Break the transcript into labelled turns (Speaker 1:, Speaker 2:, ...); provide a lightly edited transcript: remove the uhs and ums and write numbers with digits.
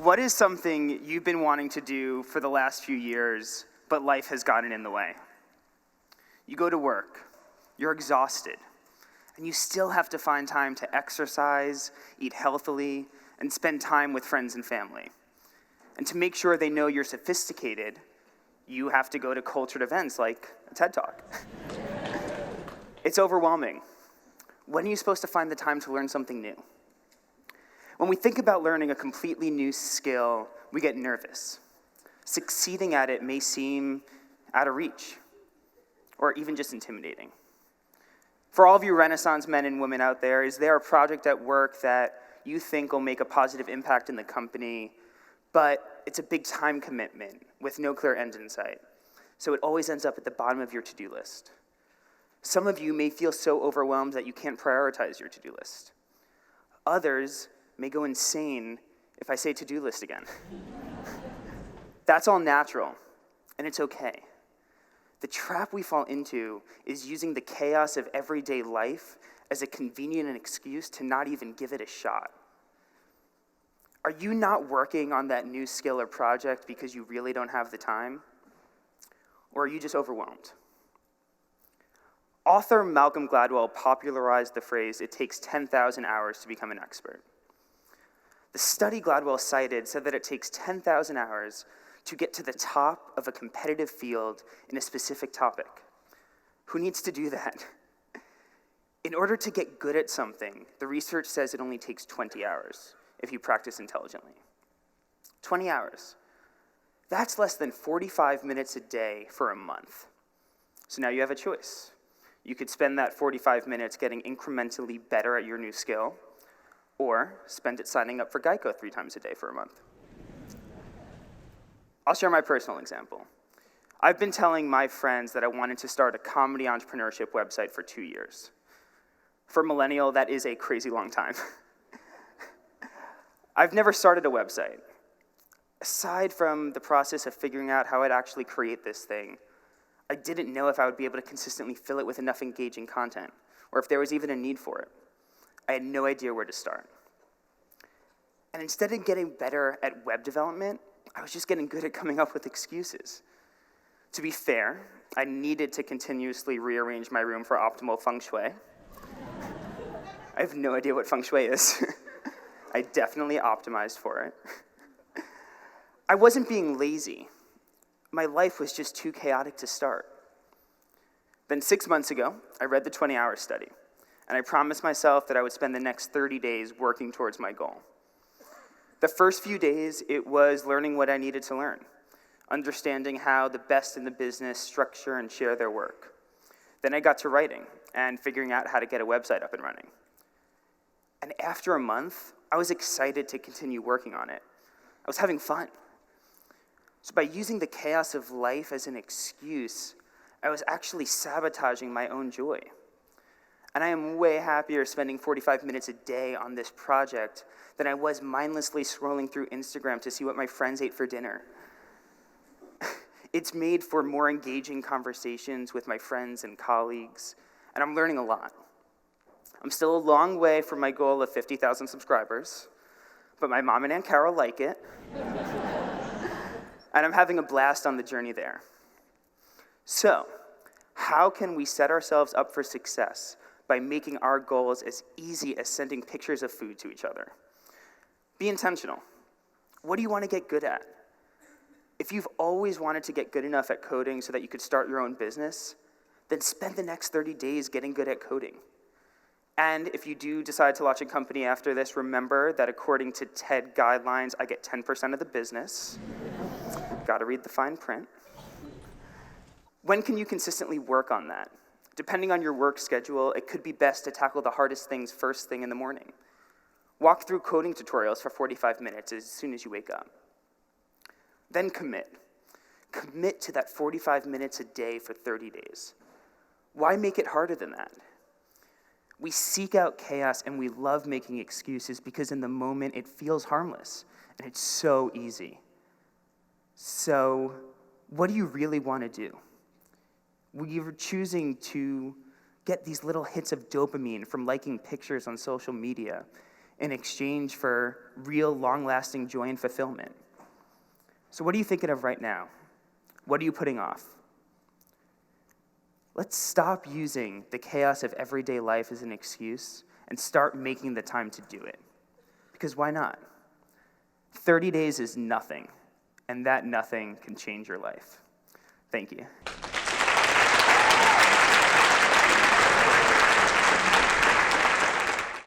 Speaker 1: What is something you've been wanting to do for the last few years, but life has gotten in the way? You go to work, you're exhausted, and you still have to find time to exercise, eat healthily, and spend time with friends and family. And to make sure they know you're sophisticated, you have to go to cultured events like a TED Talk. It's overwhelming. When are you supposed to find the time to learn something new? When we think about learning a completely new skill, we get nervous. Succeeding at it may seem out of reach, or even just intimidating. For all of you Renaissance men and women out there, is there a project at work that you think will make a positive impact in the company, but it's a big time commitment with no clear end in sight, so it always ends up at the bottom of your to-do list? Some of you may feel so overwhelmed that you can't prioritize your to-do list. Others may go insane if I say to-do list again. That's all natural, and it's okay. The trap we fall into is using the chaos of everyday life as a convenient excuse to not even give it a shot. Are you not working on that new skill or project because you really don't have the time? Or are you just overwhelmed? Author Malcolm Gladwell popularized the phrase, "It takes 10,000 hours to become an expert." The study Gladwell cited said that it takes 10,000 hours to get to the top of a competitive field in a specific topic. Who needs to do that? In order to get good at something, the research says it only takes 20 hours if you practice intelligently. 20 hours. That's less than 45 minutes a day for a month. So now you have a choice. You could spend that 45 minutes getting incrementally better at your new skill, or spend it signing up for Geico 3 times a day for a month. I'll share my personal example. I've been telling my friends that I wanted to start a comedy entrepreneurship website for 2 years. For a millennial, that is a crazy long time. I've never started a website. Aside from the process of figuring out how I'd actually create this thing, I didn't know if I would be able to consistently fill it with enough engaging content, or if there was even a need for it. I had no idea where to start. And instead of getting better at web development, I was just getting good at coming up with excuses. To be fair, I needed to continuously rearrange my room for optimal feng shui. I have no idea what feng shui is. I definitely optimized for it. I wasn't being lazy. My life was just too chaotic to start. Then 6 months ago, I read the 20-hour study, and I promised myself that I would spend the next 30 days working towards my goal. The first few days, it was learning what I needed to learn, understanding how the best in the business structure and share their work. Then I got to writing and figuring out how to get a website up and running. And after a month, I was excited to continue working on it. I was having fun. So by using the chaos of life as an excuse, I was actually sabotaging my own joy. And I am way happier spending 45 minutes a day on this project than I was mindlessly scrolling through Instagram to see what my friends ate for dinner. It's made for more engaging conversations with my friends and colleagues, and I'm learning a lot. I'm still a long way from my goal of 50,000 subscribers, but my mom and Aunt Carol like it, and I'm having a blast on the journey there. So, how can we set ourselves up for success by making our goals as easy as sending pictures of food to each other? Be intentional. What do you want to get good at? If you've always wanted to get good enough at coding so that you could start your own business, then spend the next 30 days getting good at coding. And if you do decide to launch a company after this, remember that according to TED guidelines, I get 10% of the business. Gotta read the fine print. When can you consistently work on that? Depending on your work schedule, it could be best to tackle the hardest things first thing in the morning. Walk through coding tutorials for 45 minutes as soon as you wake up. Then commit. Commit to that 45 minutes a day for 30 days. Why make it harder than that? We seek out chaos and we love making excuses because in the moment it feels harmless and it's so easy. So, what do you really want to do? We're choosing to get these little hits of dopamine from liking pictures on social media in exchange for real, long-lasting joy and fulfillment. So what are you thinking of right now? What are you putting off? Let's stop using the chaos of everyday life as an excuse and start making the time to do it. Because why not? 30 days is nothing, and that nothing can change your life. Thank you.